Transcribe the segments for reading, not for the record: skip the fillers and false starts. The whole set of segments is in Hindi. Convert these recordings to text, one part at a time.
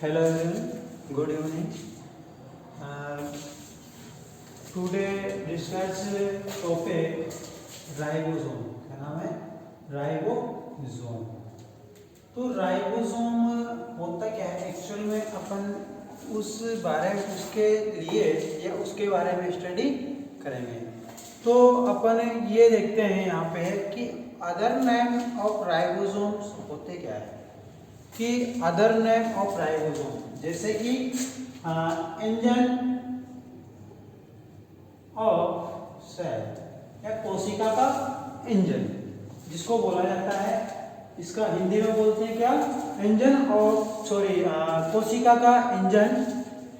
Hello everyone, good evening. Today discuss topic ribosome. क्या नाम है? राइबोसोम. तो राइबोसोम होता क्या है एक्चुअल में, अपन उस बारे में उसके लिए या उसके बारे में स्टडी करेंगे. तो अपन ये देखते हैं यहाँ पे कि अदर नेम ऑफ राइबोसोम्स होते क्या है, कि अदर नेम ऑफ राइबोसोम जैसे कि इंजन ऑफ सेल या कोशिका का इंजन जिसको बोला जाता है, इसका हिंदी में बोलते हैं क्या, इंजन ऑफ कोशिका का इंजन,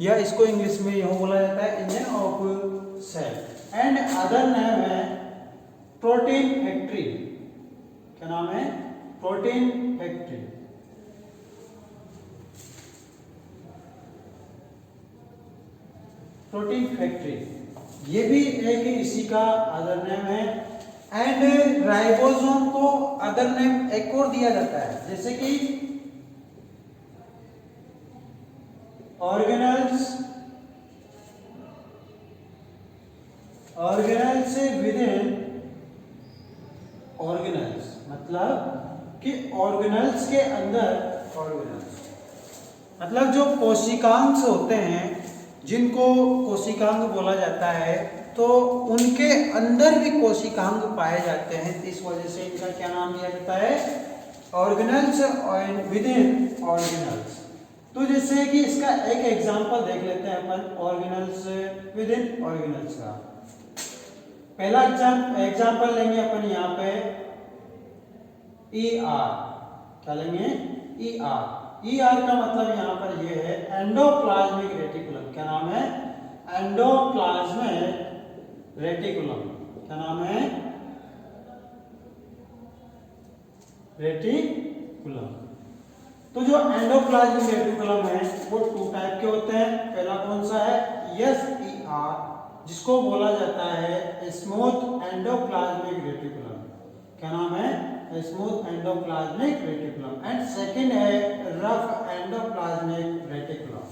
या इसको इंग्लिश में यह बोला जाता है engine of cell. And other name है प्रोटीन फैक्ट्री. क्या नाम है? Protein factory. प्रोटीन फैक्ट्री ये भी एक इसी का अदर नेम है. एंड राइबोसोम को अदर नेम एक और दिया जाता है जैसे कि ऑर्गेनेल्स विद इन ऑर्गेनेल्स, मतलब कि ऑर्गेनेल्स के अंदर ऑर्गेनेल्स मतलब जो कोशिकांग होते हैं जिनको कोशिकांग बोला जाता है, तो उनके अंदर भी कोशिकांग पाए जाते हैं. इस वजह से इनका क्या नाम दिया जाता है? Organelles with in organelles. तो जैसे कि इसका एक एग्जांपल देख लेते हैं अपन ऑर्गेनेल्स विद इन ऑर्गेनेल्स का. पहला एग्जांपल लेंगे अपन यहाँ पे ER. क्या लेंगे? ER. ER का मतलब यहाँ पर ये है एंडोप्लाज्मिक रेटिकुलम. क्या नाम है? Endoplasmic reticulum. क्या नाम है? रेटिकुलम. तो जो एंडोप्लाज्मिक रेटिकुलम है वो 2 टाइप के होते हैं. पहला कौन सा है? SER, जिसको बोला जाता है स्मूथ एंडोप्लाज्मिक रेटिकुलम. क्या नाम है? Smooth endoplasmic reticulum. And second है रफ एंडोप्लाज्मिक रेटिकुलम.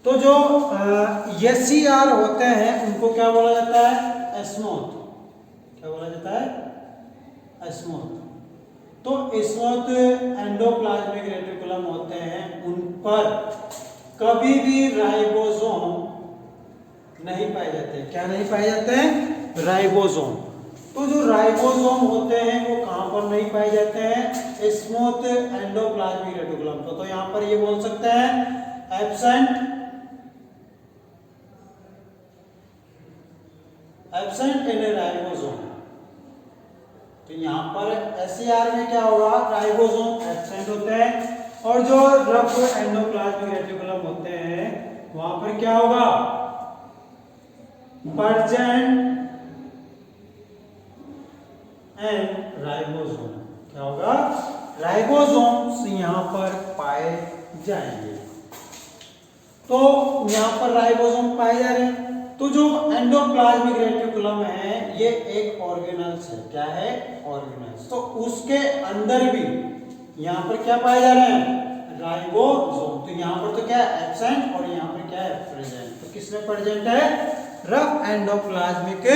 तो जो SER होते हैं उनको क्या बोला जाता है? स्मूथ. क्या बोला जाता है? स्मूथ. तो स्मूथ एंडोप्लाज्मिक रेटिकुलम होते हैं, उन पर कभी भी राइबोसोम नहीं पाए जाते. क्या नहीं पाए जाते हैं? राइबोसोम. तो जो राइबोसोम होते हैं वो कहां पर नहीं पाए जाते हैं? Smooth endoplasmic reticulum. तो यहां पर ये बोल सकते हैं एब्सेंट इन राइबोसोम. तो यहां पर SER में क्या होगा? राइबोसोम एब्सेंट होते हैं. और जो रफ एंडोप्लाज्मिक रेटिकुलम होते हैं वहां पर क्या होगा? Present and ribosome. क्या होगा? राइबोसोम्स यहां पर पाए जाएंगे. तो यहां पर राइबोसोम पाए जा रहे हैं. तो जो एंडोप्लाज्मिक रेटिकुलम है ये एक ऑर्गेनेल्स है. क्या है? ऑर्गेनेल्स. तो उसके अंदर भी यहां पर क्या पाए जा रहे हैं? राइबोसोम. तो यहां पर तो क्या है? एब्सेंट, और यहां पर क्या है? प्रेजेंट. तो किसमें प्रेजेंट है? रफ एंडोप्लाज्मिक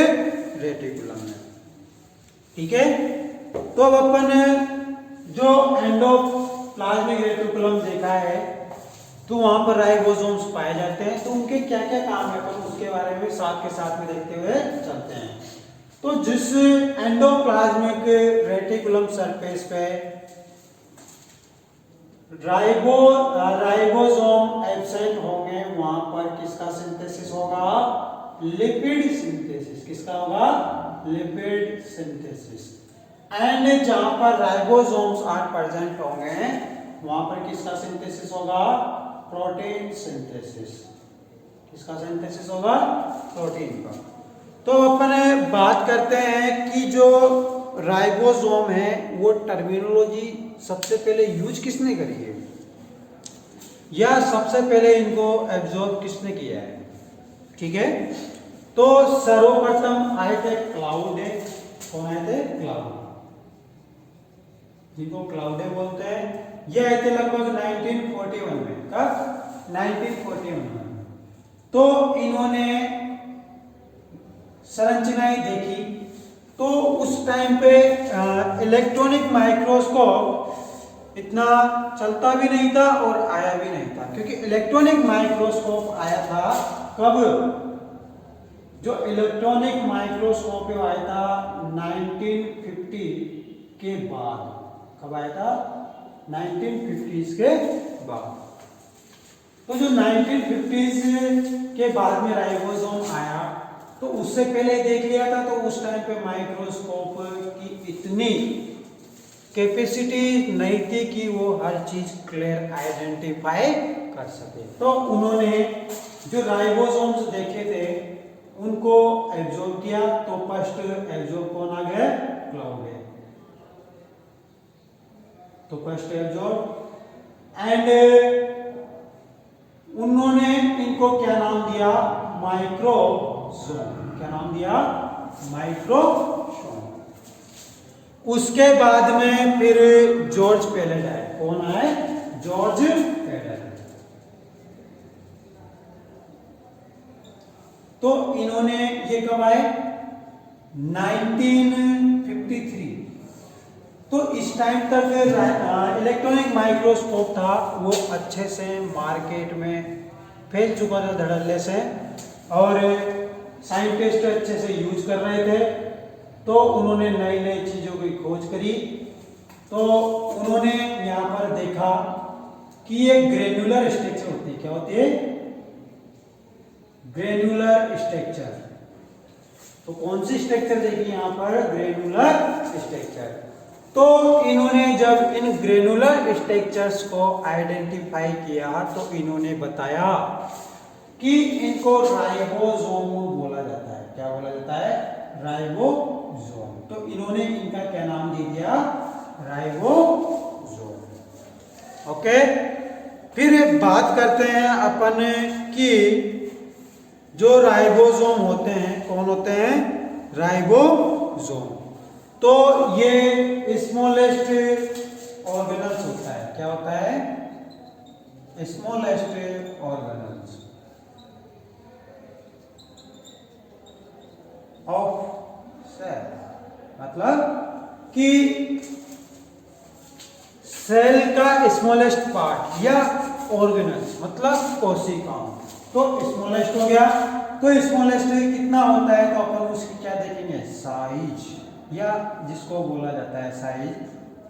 रेटिकुलम में. ठीक है. तो अब अपन जो एंडोप्लाज्मिक रेटिकुलम देखा है तो वहां पर राइबोसोम्स पाए जाते हैं. तो उनके क्या क्या काम है अपन उसके बारे में साथ के साथ में देखते हुए चलते हैं. तो जिस एंडोप्लाज्मिक रेटिकुलम सरफेस पे राइबोसोम एब्सेंट होंगे वहां पर किसका सिंथेसिस होगा? Lipid synthesis. किसका होगा? Lipid synthesis. एंड जहां पर राइबोसोम्स आर प्रेजेंट होंगे वहां पर किसका सिंथेसिस होगा? Protein synthesis. किसका सिंथेसिस होगा? प्रोटीन का. तो अपन बात करते हैं कि जो राइबोसोम है वो टर्मिनोलॉजी सबसे पहले यूज किसने करी है, या सबसे पहले इनको एब्जॉर्ब किसने किया है? ठीक है. तो सर्वप्रथम आए थे क्लाउडे. कौन आए थे? क्लाउड, जिनको क्लाउडे बोलते हैं. ये आए थे लगभग 1941 में। कब? 1941 में। तो इन्होंने संरचनाएं देखी, तो उस टाइम पे इलेक्ट्रॉनिक माइक्रोस्कोप इतना चलता भी नहीं था और आया भी नहीं था, क्योंकि इलेक्ट्रॉनिक माइक्रोस्कोप आया था कब? जो इलेक्ट्रॉनिक माइक्रोस्कोप आया था 1950 के बाद। कब आया था? 1950s के बाद। तो जो 1950s के बाद में राइबोसोम आया, तो उससे पहले देख लिया था, तो उस टाइम पे माइक्रोस्कोप की इतनी कैपेसिटी नहीं थी कि वो हर चीज क्लियर आइडेंटिफाई कर सके। तो उन्होंने जो राइबोसोम्स देखे थे उनको एब्जॉर्ब किया, तो फर्स्ट एब्जॉर्ब कौन आ गया? क्लाउड है। तो फर्स्ट एब्जॉर्ब, एंड उन्होंने इनको क्या नाम दिया? माइक्रोसोम। क्या नाम दिया? माइक्रोसोम। उसके बाद में फिर जॉर्ज पेलेट आए। कौन आए? George Palade. तो इन्होंने ये कब आए? 1953। तो इस टाइम तक इलेक्ट्रॉनिक माइक्रोस्कोप था वो अच्छे से मार्केट में फैल चुका था धड़ल्ले से, और साइंटिस्ट अच्छे से यूज कर रहे थे। तो उन्होंने नई नई चीजों की खोज करी। तो उन्होंने यहाँ पर देखा कि ये ग्रेनुलर स्ट्रक्चर होती है। क्या होती है? Granular structure. तो कौन सी स्ट्रक्चर देखी यहाँ पर? Granular structure. तो इन्होंने जब इन ग्रेनुलर स्ट्रक्चर्स को आइडेंटिफाई किया, तो इन्होंने बताया कि इनको राइबोसोम बोला जाता है। क्या बोला जाता है? राइबोसोम। तो इन्होंने इनका क्या नाम दे दिया? राइबोसोम। ओके, फिर बात करते हैं अपन कि जो राइबोसोम होते हैं, कौन होते हैं? राइबोसोम। तो ये स्मॉलेस्ट ऑर्गेनल्स होता है। क्या होता है? Smallest organelles of cell. मतलब कि सेल का स्मॉलेस्ट पार्ट या ऑर्गेनल्स मतलब कोशिकाओं। तो स्मॉलेस्ट हो गया। तो स्मॉलेस्ट कितना होता है? तो अपन उसकी क्या देखेंगे? साइज, या जिसको बोला जाता है साइज।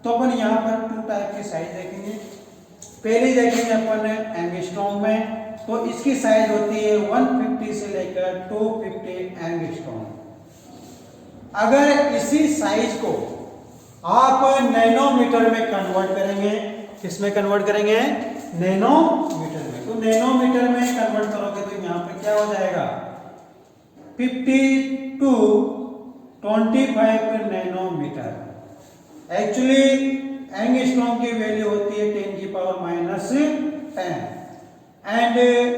तो अपन यहाँ पर 2 टाइप की साइज देखेंगे। पहली देखेंगे अपन एंगस्ट्रॉम में, तो इसकी साइज होती है 150 से लेकर 250 एंगस्ट्रॉम। अगर इसी साइज को आप नैनोमीटर में कन्वर्ट करेंगे, किसमें कन्वर्ट करेंगे? नैनोमीटर में। तो नैनोमीटर में कन्वर्ट करोगे तो यहाँ पर क्या हो जाएगा? 50 to 25 नैनोमीटर। एक्चुअली एंगस्ट्रॉम की वैल्यू होती है 10 की पावर -10, एंड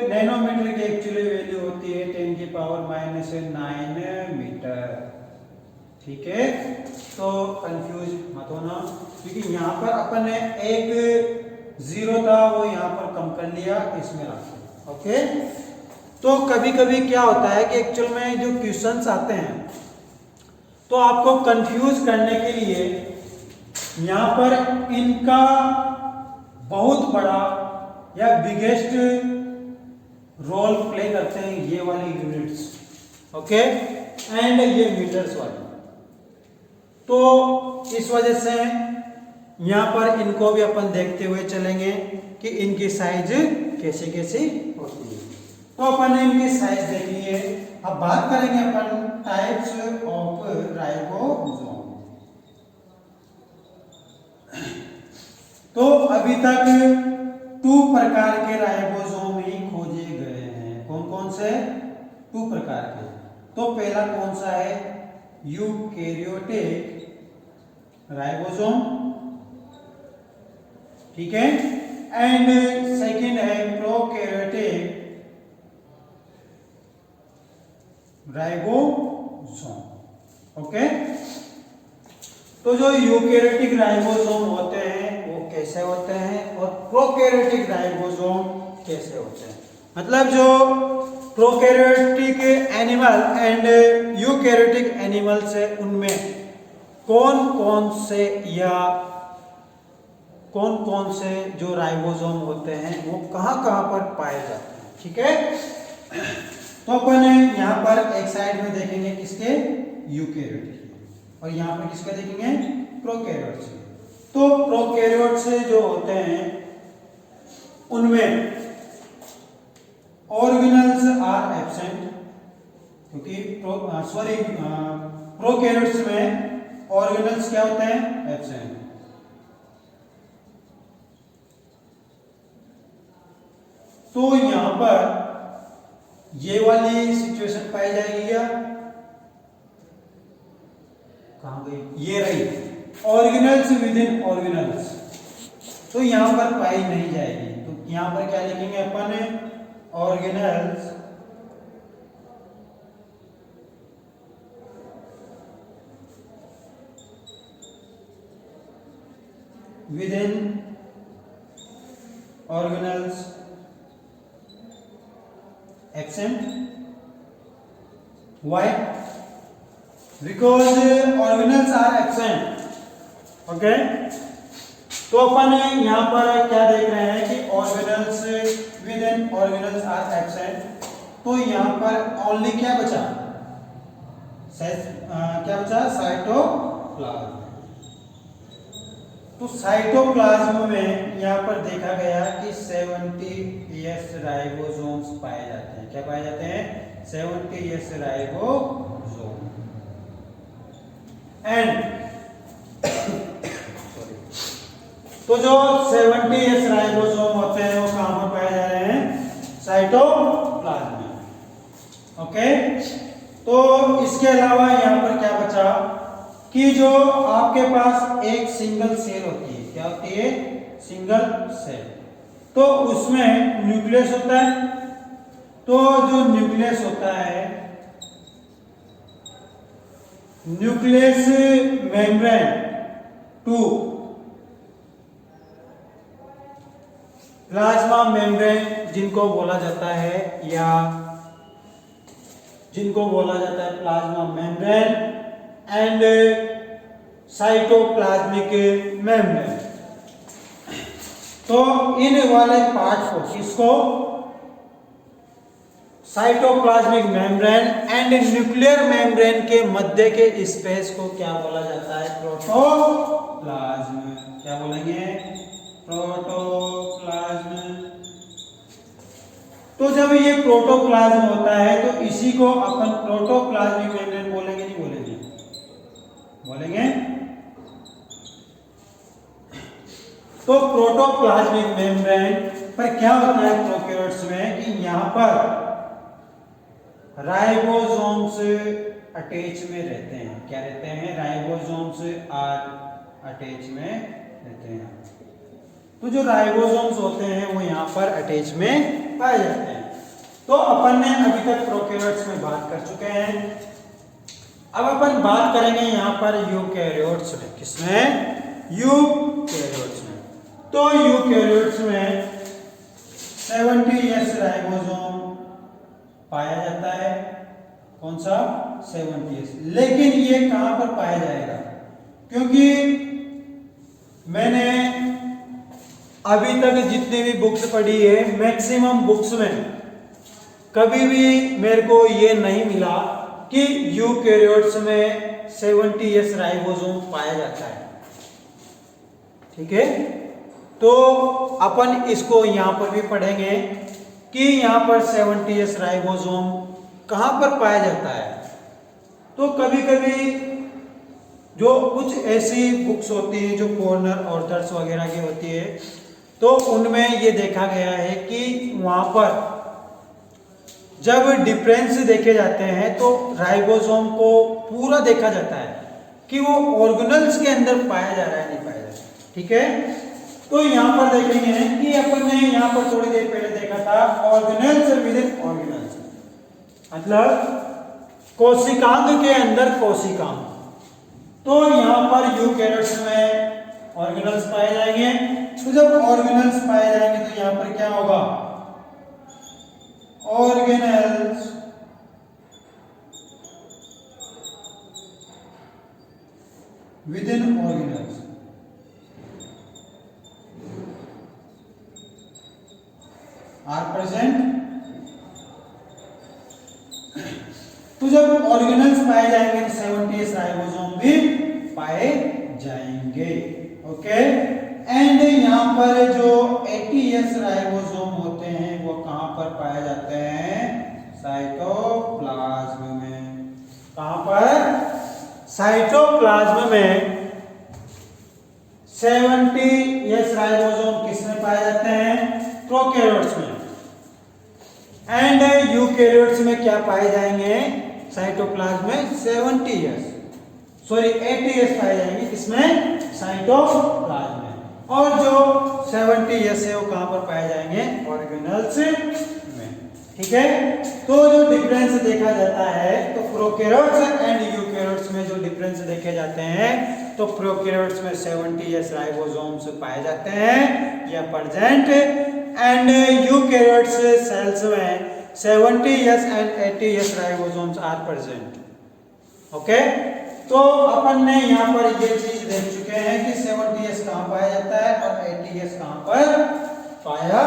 नैनोमीटर की एक्चुअली वैल्यू होती है 10 की पावर -9 मीटर। ठीक है, तो कंफ्यूज मत होना, क्योंकि यहाँ पर अपन ने एक 0 था वो यहाँ पर कम कर लिया, इसमें रख दिया। ओके, तो कभी कभी क्या होता है कि एक्चुअल में जो क्वेश्चंस आते हैं, तो आपको कंफ्यूज करने के लिए यहाँ पर इनका बहुत बड़ा या बिगेस्ट रोल प्ले करते हैं ये वाली यूनिट्स। ओके, एंड ये मीटर्स वाली। तो इस वजह से यहाँ पर इनको भी अपन देखते हुए चलेंगे कि इनकी साइज कैसे कैसे होती है। तो अपन ने इनकी साइज देख ली है। अब बात करेंगे अपन टाइप्स ऑफ राइबोसोम। तो अभी तक 2 प्रकार के राइबोसोम ही खोजे गए हैं। कौन कौन से? 2 प्रकार के। तो पहला कौन सा है? यूकैरियोटिक राइबोसोम, ठीक है, एंड सेकंड है प्रोकैरियोटिक राइबोसोम। ओके, तो जो यूकैरियोटिक राइबोसोम होते हैं वो कैसे होते हैं और प्रोकैरियोटिक राइबोसोम कैसे होते हैं। मतलब जो prokaryotic animal and eukaryotic animals है उनमें कौन कौन से जो राइबोसोम होते हैं वो कहाँ पर पाए जाते हैं। ठीक है, तो अपन यहाँ पर एक साइड में देखेंगे किसके, यूकैरियोट, और यहाँ पर किसका देखेंगे, प्रोकैरियोट से। तो प्रोकैरियोट से जो होते हैं उनमें ऑर्गेनल्स आर एब्सेंट, क्योंकि प्रोकैरियोट्स में ऑर्गेनल्स क्या होते हैं, एब्सेंट। तो यहां पर ये वाली सिचुएशन पाई जाएगी क्या, कहां गई, ये रही ऑर्गेनल्स विद इन ऑर्गेनल्स, तो यहां पर पाई नहीं जाएगी। तो यहां पर क्या लिखेंगे अपन, organelles with in organelles absent. Why? Because organelles are absent. Okay? तो अपन यहाँ पर क्या देख रहे हैं कि organelles with in organelles are absent. तो यहाँ पर ओनली क्या बचा, क्या बचा, साइटोप्लाज्म। तो साइटोप्लाज्म में यहाँ पर देखा गया कि 70S राइबोसोम्स पाए जाते हैं। क्या पाए जाते हैं, 70S राइबोसोम। एंड तो जो 70S राइबोसोम होते हैं वो कहां पर पाए जा रहे हैं, साइटोप्लाज्म में। ओके, तो इसके अलावा यहाँ पर क्या बचा कि जो आपके पास एक सिंगल सेल होती है, क्या होती है, सिंगल सेल। तो उसमें न्यूक्लियस होता है। तो जो न्यूक्लियस होता है, nucleus membrane to plasma membrane जिनको बोला जाता है, या जिनको बोला जाता है plasma membrane and cytoplasmic membrane. तो इन वाले पार्ट को किसको, cytoplasmic membrane and nuclear membrane के मध्य के स्पेस को क्या बोला जाता है, प्रोटोप्लाज्म। क्या बोलेंगे, प्रोटोप्लाज्म। तो जब ये प्रोटोप्लाज्म होता है तो इसी को अपन प्रोटोप्लाज्मिक मेम्ब्रेन बोलेंगे, नहीं बोलेंगे, बोलेंगे। तो प्रोटोप्लाज्मिक मेम्ब्रेन पर क्या होता है प्रोकैरियोट्स में कि यहां पर राइबोसोम्स अटैच में रहते हैं। क्या रहते हैं, राइबोसोम्स आर अटैच में रहते हैं। तो जो राइबोसोम्स होते हैं वो यहाँ पर अटैच में पाए जाते हैं। तो अपन ने अभी तक प्रोकैरियोट्स में बात कर चुके हैं। अब अपन बात करेंगे यहाँ पर यूकैरियोट्स में। किसमें, यूकैरियोट्स में। तो यूकैरियोट्स में 70S राइबोसोम पाया जाता है। कौन सा, 70S। लेकिन ये कहां पर पाया जाएगा, क्योंकि मैंने अभी तक जितनी भी बुक्स पढ़ी है, मैक्सिमम बुक्स में कभी भी मेरे को ये नहीं मिला कि यूकैरियोट्स में 70S राइबोसोम पाया जाता है। ठीक है, तो अपन इसको यहां पर भी पढ़ेंगे कि यहां पर 70S राइबोसोम कहां पर पाया जाता है। तो कभी कभी जो कुछ ऐसी बुक्स होती है जो फॉरेनर ऑथर्स वगैरह की होती है, तो उनमें ये देखा गया है कि वहां पर जब डिफरेंस देखे जाते हैं तो राइबोसोम को पूरा देखा जाता है कि वो ऑर्गेनल्स के अंदर पाया जा रहा है, नहीं पाया जा रहा है। ठीक है, तो यहां पर देखेंगे कि अपन ने यहां पर थोड़ी देर पहले देखा था ऑर्गेनल्स विद इन ऑर्गेनल्स, मतलब कोशिकांग के अंदर कोशिकांग। तो यहां पर यूकैरियोट्स में ऑर्गेनल्स पाए जाएंगे। तो जब ऑर्गेनल्स पाए जाएंगे तो यहाँ पर क्या होगा, organelles with in organelles, are present. तो जब ऑर्गेनल्स पाए जाएंगे तो 70s राइबोसोम भी पाए जाएंगे। ओके, एंड यहाँ पर जो 80s राइबोसोम होते हैं वो कहां पर पाए जाते हैं, साइटोप्लाज्म में। कहां पर, साइटोप्लाज्म में। 70s राइबोसोम किसमें पाए जाते हैं, प्रोकैरियोट्स में। एंड यूकैरियोट्स में क्या पाए जाएंगे, साइटोप्लाज्म में 80s पाए जाएंगे, किसमें, साइटोप्लाज्म में। और जो 70s है वो कहां पर पाए जाएंगे, ऑर्गेनल्स में। ठीक है, तो जो डिफरेंस देखा जाता है तो प्रोकैरियोट्स एंड यूकैरियोट्स में जो डिफरेंस देखे जाते हैं तो प्रोकैरियोट्स में 70s राइबोसोम्स पाए जाते हैं या प्रेजेंट, एंड यूकैरियोट्स सेल्स में 70s and 80s ribosomes are present. Okay, तो अपन ने यहाँ पर ये चीज देख चुके हैं कि 70s कहाँ पाया जाता है और 80s कहाँ पर पाया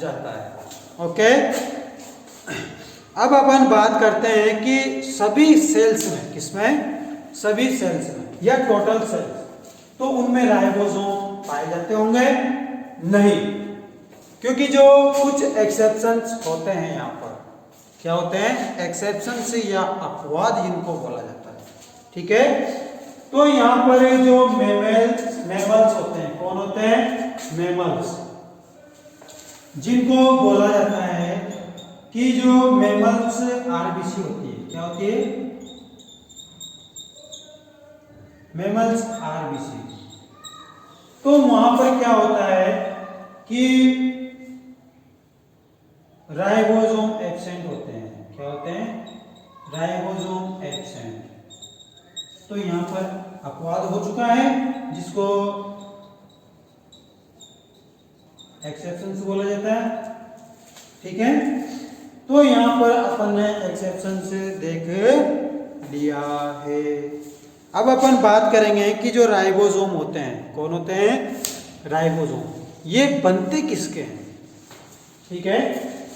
जाता है। ओके, अब अपन बात करते हैं कि सभी सेल्स में, किसमें, सभी सेल्स में या टोटल सेल्स, तो उनमें राइबोसोम पाए जाते होंगे, नहीं, क्योंकि जो कुछ एक्सेप्शंस होते हैं यहाँ पर, क्या होते हैं, एक्सेप्शंस या अपवाद जिनको बोला जाता है। ठीक है, तो यहाँ पर जो मैमल्स होते हैं, कौन होते हैं, मैमल्स, जिनको बोला जाता है कि जो मैमल्स आरबीसी होती है, क्या होती है, मैमल्स आरबीसी। तो वहां पर क्या होता है कि राइबोसोम एब्सेंट होते हैं, क्या होते हैं, राइबोसोम एब्सेंट। तो यहां पर अपवाद हो चुका है जिसको एक्सेप्शंस बोला जाता है। ठीक है, तो यहां पर अपन ने एक्सेप्शंस देख लिया है। अब अपन बात करेंगे कि जो राइबोसोम होते हैं, कौन होते हैं, राइबोसोम, ये बनते किसके हैं। ठीक है,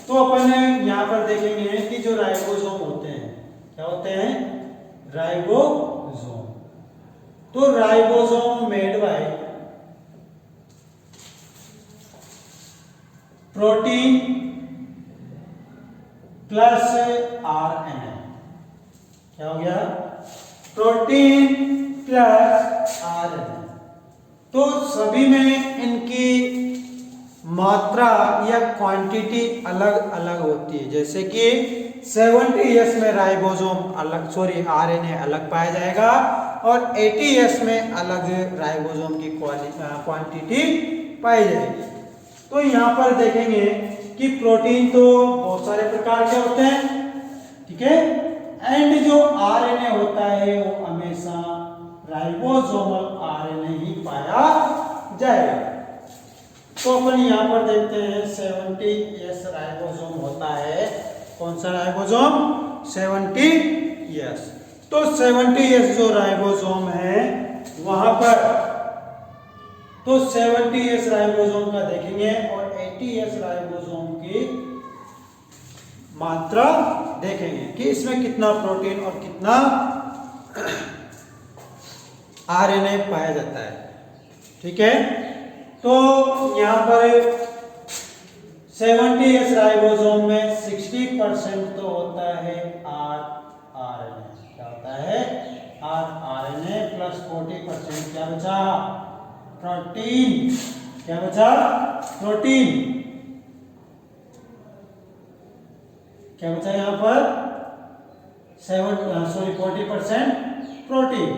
तो अपन यहां पर देखेंगे कि जो राइबोसोम होते हैं, क्या होते हैं, राइबोसोम। तो ribosome made by protein plus RNA. क्या हो गया, प्रोटीन प्लस आरएनए। तो सभी में इनकी मात्रा या क्वांटिटी अलग अलग होती है, जैसे कि 70s में राइबोसोम अलग, आरएनए अलग पाया जाएगा और 80s में अलग राइबोसोम की क्वांटिटी पाई जाएगी। तो यहाँ पर देखेंगे कि प्रोटीन तो बहुत सारे प्रकार के होते हैं, ठीक है, एंड जो आरएनए होता है वो हमेशा राइबोसोमल आरएनए ही पाया जाएगा। तो अपन यहाँ पर देखते हैं 70s राइबोसोम होता है, कौन सा राइबोसोम, 70s। तो 70s जो राइबोसोम है वहां पर तो 70s राइबोसोम का देखेंगे और 80s राइबोसोम की मात्रा देखेंगे कि इसमें कितना प्रोटीन और कितना आरएनए पाया जाता है। ठीक है, तो यहां पर 70s राइबोसोम में 60% तो होता है आरएनए। क्या होता है, आरएनए प्लस 40% क्या बचा, प्रोटीन। क्या बचा, प्रोटीन। क्या बचा यहां पर, 40% प्रोटीन।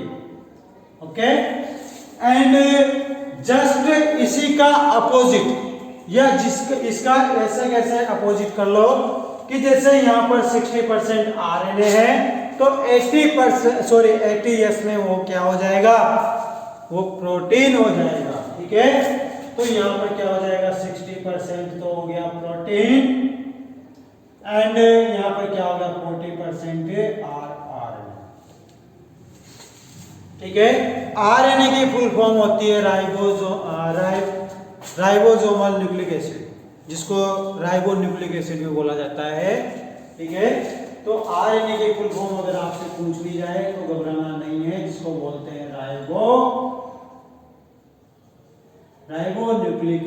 ओके, एंड जस्ट इसी का अपोजिट या इसका ऐसे कैसे अपोजिट कर लो कि जैसे यहां पर 60% आरएनए है तो 80s में वो क्या हो जाएगा, वो प्रोटीन हो जाएगा। ठीक है, तो यहाँ पर क्या हो जाएगा 60% तो हो गया प्रोटीन एंड यहाँ पर क्या होगा 40% आरएनए। ठीक है, आरएनए की फुल फॉर्म होती है राइबोसोमल न्यूक्लिक एसिड, जिसको राइबोन्यूक्लिक एसिड भी बोला जाता है। ठीक है, तो आरएनए की फुल फॉर्म अगर आपसे पूछ ली जाए तो घबराना नहीं है, जिसको बोलते हैं राइबोन्यूक्लिक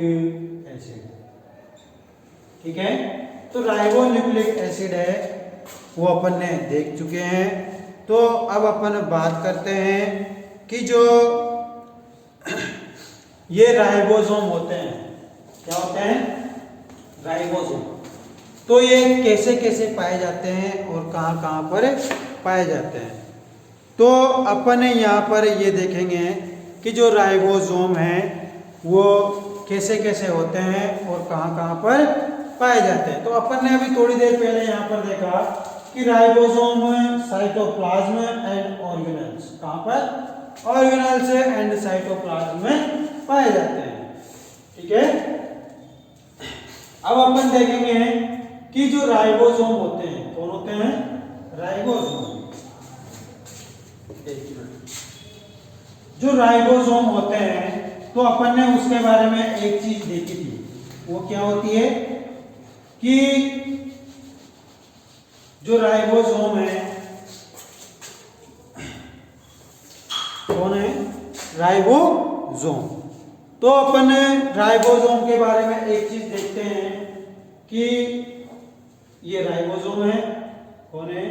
एसिड। ठीक है, तो राइबोन्यूक्लिक एसिड है वो अपन ने देख चुके हैं। तो अब अपन बात करते हैं कि जो ये राइबोसोम होते हैं, क्या होते हैं राइबोसोम, तो ये कैसे कैसे पाए जाते हैं और कहाँ कहाँ पर पाए जाते हैं। तो अपन यहाँ पर ये देखेंगे कि जो राइबोसोम है वो कैसे कैसे होते हैं और कहाँ कहाँ पर पाए जाते हैं। तो अपन ने अभी थोड़ी देर पहले यहाँ पर देखा कि राइबोसोम साइटोप्लाज्म एंड ऑर्गेनेल्स, कहाँ पर ऑर्गेनेल्स एंड साइटोप्लाज्म में पाए जाते हैं। ठीक है, अब अपन देखेंगे कि जो राइबोसोम होते हैं, कौन होते हैं राइबोसोम। जो राइबोसोम होते हैं तो अपन ने उसके बारे में एक चीज देखी थी, वो क्या होती है कि जो राइबोसोम है, कौन है राइबोसोम। तो अपन राइबोसोम के बारे में एक चीज देखते हैं कि ये राइबोसोम है, कौन है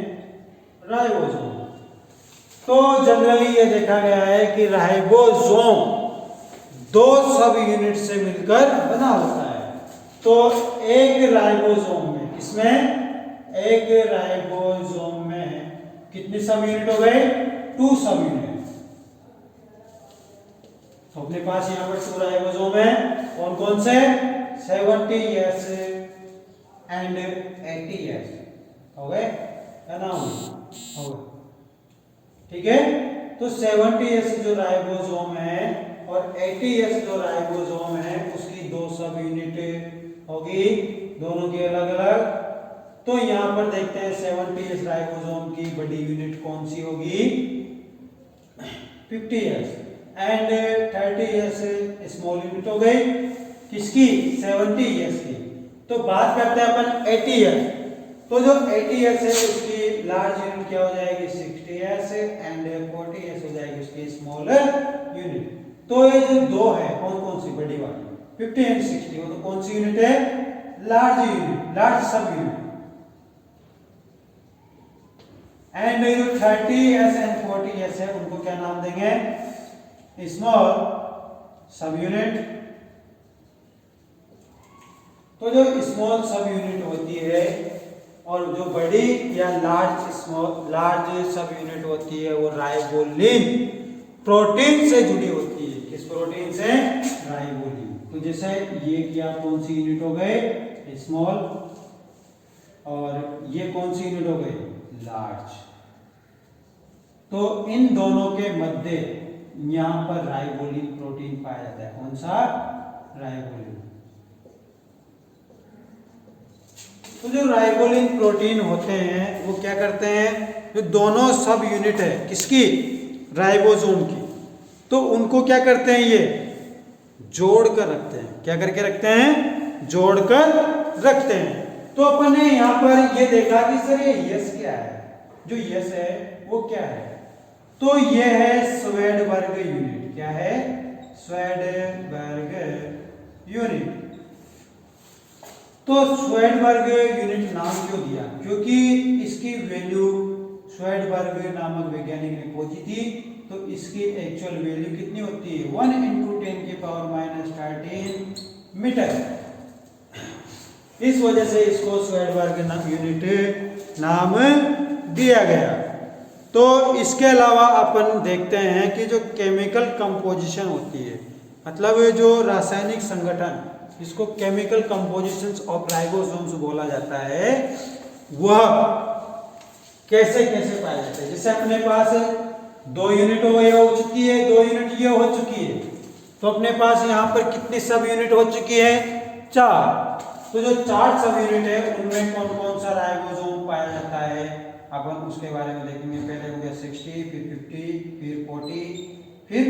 राइबोसोम। तो जनरली ये देखा गया है कि राइबोसोम 2 सब यूनिट से मिलकर बना होता है। तो एक राइबोसोम में, किसमें एक राइबोसोम में कितने सब यूनिट हो गए 2 सब यूनिट। तो अपने पास यहाँ पर 2 राइबोसोम है, कौन कौन से 70S एंड 80S हो गए, है ना, हो गए। ठीक है, तो 70S जो राइबोसोम है और 80S जो राइबोसोम है उसकी 2 सब यूनिट होगी, दोनों की अलग अलग। तो यहाँ पर देखते हैं 70S राइबोसोम की बड़ी यूनिट कौन सी होगी 50S and 30S small unit हो गई किसकी 70S की। तो बात करते हैं अपन 80S। तो जो 80S है उसकी लार्ज यूनिट क्या हो जाएगी 60S एंड 40S हो जाएगी उसकी स्मॉल यूनिट। तो ये जो 2 है कौन कौन सी बड़ी वाली 50 एंड 60, वो तो कौन सी यूनिट है लार्ज यूनिट, लार्ज सब यूनिट। एंड जो 30S एंड 40S है उनको क्या नाम देंगे स्मॉल सब यूनिट। तो जो स्मॉल सब यूनिट होती है और जो बड़ी या लार्ज सब यूनिट होती है वो राइबोलिन प्रोटीन से जुड़ी होती है। किस प्रोटीन से राइबोलिन। तो जैसे ये क्या कौन सी यूनिट हो गए स्मॉल और ये कौन सी यूनिट हो गई लार्ज। तो इन दोनों के मध्य यहां पर राइबोलिन प्रोटीन पाया जाता है, कौन सा राइबोलिन। तो जो राइबोलिन प्रोटीन होते हैं वो क्या करते हैं, जो दोनों सब यूनिट है किसकी राइबोसोम की, तो उनको क्या करते हैं ये जोड़ कर रखते हैं। क्या करके रखते हैं जोड़ कर रखते हैं। तो अपन ने यहां पर ये देखा कि सर ये यस क्या है, जो यस है वो क्या है, तो ये है स्वेडबर्ग यूनिट। क्या है स्वेडबर्ग यूनिट। तो स्वेडबर्ग यूनिट नाम क्यों दिया, क्योंकि इसकी वैल्यू स्वेडबर्ग नामक वैज्ञानिक ने खोजी थी। तो इसकी एक्चुअल वैल्यू कितनी होती है 1 × 10⁻13 मीटर। इस वजह से इसको स्वेडबर्ग यूनिट नाम दिया गया। तो इसके अलावा अपन देखते हैं कि जो केमिकल कंपोजिशन होती है, मतलब जो रासायनिक संगठन जिसको केमिकल कंपोजिशंस ऑफ राइबोसोम्स बोला जाता है, वह कैसे कैसे पाया जाता है। जैसे अपने पास 2 यूनिट हो चुकी है, 2 यूनिट ये हो चुकी है। तो अपने पास यहाँ पर कितनी सब यूनिट हो चुकी है? 4। तो जो 4 सब यूनिट है उनमें कौन कौन सा राइबोसोम पाया जाता है अपन उसके बारे में देखेंगे। पहले हो गया 60, फिर 50, फिर 40, फिर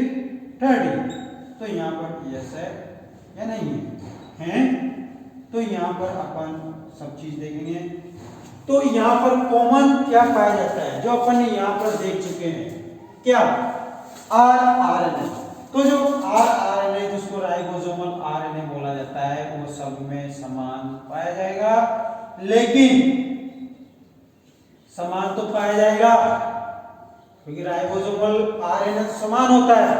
30। तो यहाँ पर यस है या नहीं है? तो यहाँ पर अपन सब चीज देखेंगे। तो यहाँ पर कॉमन क्या पाया जाता है जो अपन यहाँ पर देख चुके हैं, क्या? आरएनए। तो जो आरएनए जिसको राइबोसोमल आरएनए बोला जाता है वो सब में समान पाया जाएगा, लेकिन समान तो पाया जाएगा क्योंकि राइबोसोमल आरएनए समान होता है,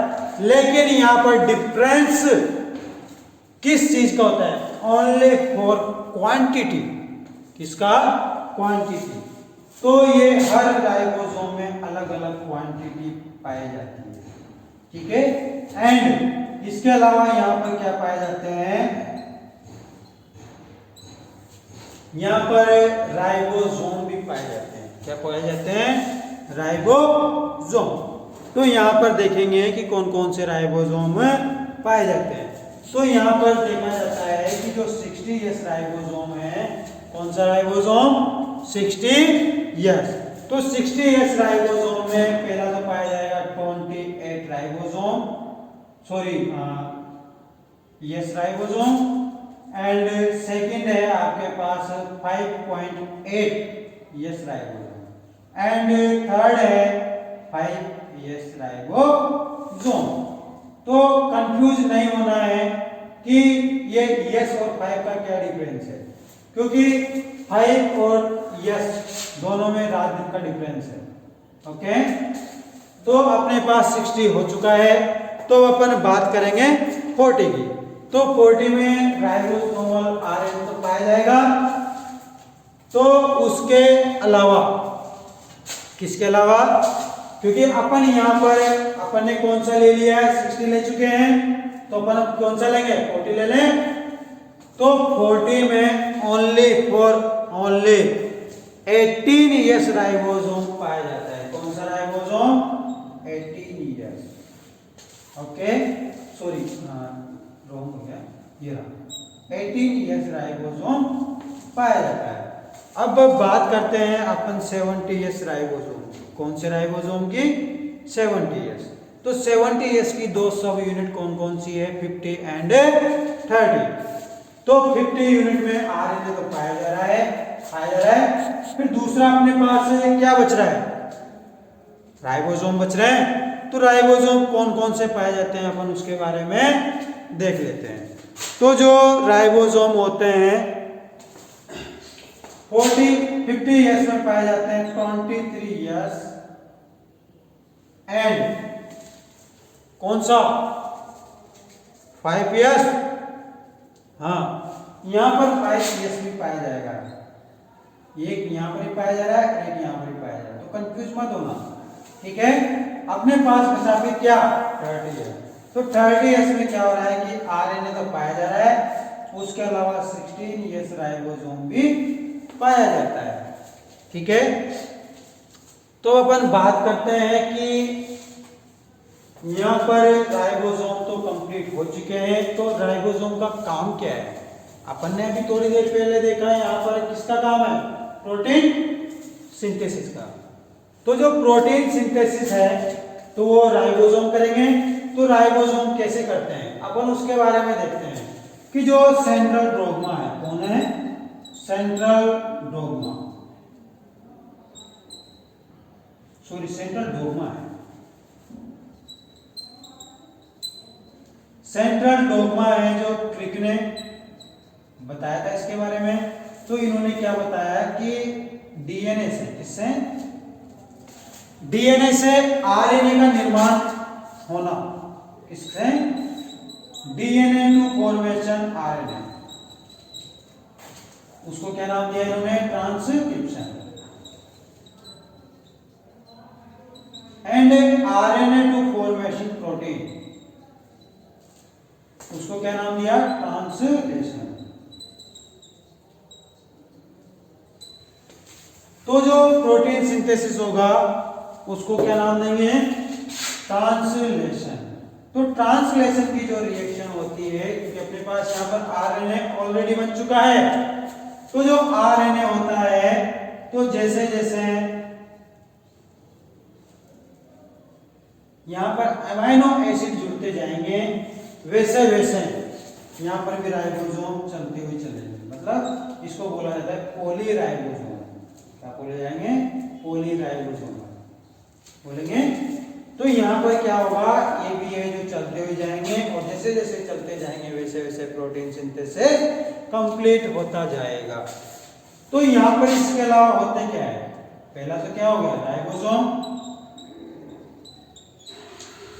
लेकिन यहाँ पर डिफरेंस किस चीज का होता है? Only for quantity. किसका? क्वांटिटी। तो ये हर राइबोसोम में अलग अलग क्वांटिटी पाई जाती है, ठीक है। एंड इसके अलावा यहाँ पर क्या पाए जाते हैं? यहाँ पर राइबोसोम भी पाए जाते हैं। क्या पाए जाते हैं? राइबोसोम। तो यहाँ पर देखेंगे कि कौन कौन से राइबोसोम पाए जाते हैं। तो यहाँ पर देखा जाता है कि जो 60S राइबोसोम है, कौन सा राइबोसोम? 60S। तो 60S राइबोसोम में पहला तो पाया जाएगा 28 ribosome, sorry yes ribosome. And second है आपके पास 5.8 यस राइबोसोम। एंड थर्ड है 5S राइबोसोम। तो कंफ्यूज नहीं होना है कि ये यस और 5 का क्या डिफरेंस है, क्योंकि 5 और यस दोनों में रात दिन का डिफरेंस है। ओके, तो अपने पास 60 हो चुका है। तो अपन बात करेंगे 40 की। तो 40 में राइबोसोमल आरएनए तो पाया जाएगा। तो उसके अलावा, किसके अलावा? क्योंकि अपन यहाँ पर अपन ने कौन सा ले लिया है? 60 ले चुके हैं, तो अपन अब कौन सा लेंगे? 40 ले लें। तो 40 में ओनली 18S राइबोसोम पाया जाता है। कौन सा ribosome? 18S। Okay, sorry wrong हो गया, ये रहा 18S राइबोसोम पाया जाता है। अब बात करते हैं अपन 70S राइबोसोम। कौन से राइबोसोम की? 70S। तो 70S की दो सब यूनिट कौन कौन सी है? 50 एंड 30। तो 50 यूनिट में आरएनए तो पाया जा रहा है, फिर दूसरा अपने पास क्या बच रहा है? राइबोसोम बच रहे हैं। तो राइबोसोम कौन कौन से पाए जाते हैं अपन उसके बारे में देख लेते हैं। तो जो राइबोसोम होते हैं 50S में पाए जाते हैं 23S एंड कौन सा? 5S। हाँ, यहां पर 5S भी पाया जाएगा। एक यहां पर ही पाया जा रहा है, एक यहां पर ही पाया जा रहा है, तो कंफ्यूज मत होना, ठीक है। अपने पास बचा फिर क्या? 30S। तो 30S में क्या हो रहा है कि आरएनए तो पाया जा रहा है, उसके अलावा 16S राइबोसोम भी पाया जाता है, ठीक है। तो अपन बात करते हैं कि यहाँ पर राइबोसोम तो कंप्लीट हो चुके हैं। तो राइबोसोम का काम क्या है? अपन ने अभी थोड़ी देर पहले देखा है, यहाँ पर किसका काम है? प्रोटीन सिंथेसिस का। तो जो प्रोटीन सिंथेसिस है तो वो राइबोसोम करेंगे। तो राइबोसोम कैसे करते हैं अपन उसके बारे में देखते हैं कि जो सेंट्रल डोग्मा है, कौन है? Central dogma, sorry central dogma है। सेंट्रल डोग्मा है जो क्रिक ने बताया था इसके बारे में। तो इन्होंने क्या बताया कि डीएनए से, किससे? डीएनए से आरएनए का निर्माण होना। किससे? DNA to formation RNA. उसको क्या नाम दिया इन्होंने? Transcription. And RNA to formation protein, उसको क्या नाम दिया? ट्रांसलेशन। तो जो प्रोटीन सिंथेसिस होगा उसको क्या नाम देंगे? ट्रांसलेशन। तो ट्रांसलेशन की जो रिएक्शन होती है, क्योंकि अपने पास यहाँ पर आरएनए ऑलरेडी बन चुका है, तो जो आरएनए होता है, तो जैसे जैसे यहाँ पर अमाइनो एसिड जुड़ते जाएंगे, वैसे वैसे यहाँ पर भी राइबोसोम चलते हुए चलेंगे। मतलब इसको बोला जाता है पॉलीराइबोसोम। क्या बोले जाएंगे? पॉलीराइबोसोम बोलेंगे। तो यहाँ पर क्या होगा, ये भी है जो चलते हुए जाएंगे, और जैसे जैसे चलते जाएंगे वैसे वैसे प्रोटीन सिंथेसिस कंप्लीट होता जाएगा। तो यहाँ पर इसके अलावा होते क्या है, पहला तो क्या हो गया राइबोसोम,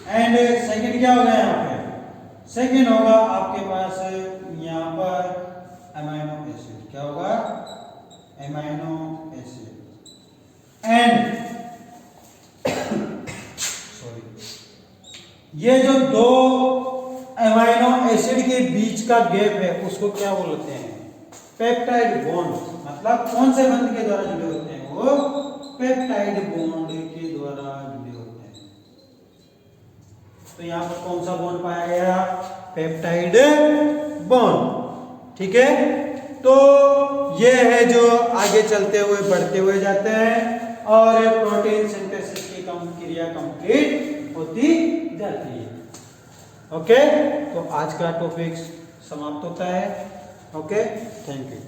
एंड सेकंड क्या हो गया यहाँ पे, सेकंड होगा आपके पास यहाँ पर अमाइनो एसिड। क्या होगा? Amino acid. एंड ये जो दो अमाइनो एसिड के बीच का गैप है उसको क्या बोलते हैं? Peptide bond. मतलब कौन से बंध के द्वारा जुड़े होते हैं? वो पेप्टाइड बॉन्ड के द्वारा जुड़े होते हैं। तो यहां पर कौन सा बॉन्ड पाया गया? Peptide bond. ठीक है, तो ये है जो आगे चलते हुए बढ़ते हुए जाते हैं और प्रोटीन सिंथेसिस की क्रिया कंप्लीट होती जाती है। ओके, तो आज का टॉपिक समाप्त होता है। Okay, thank you.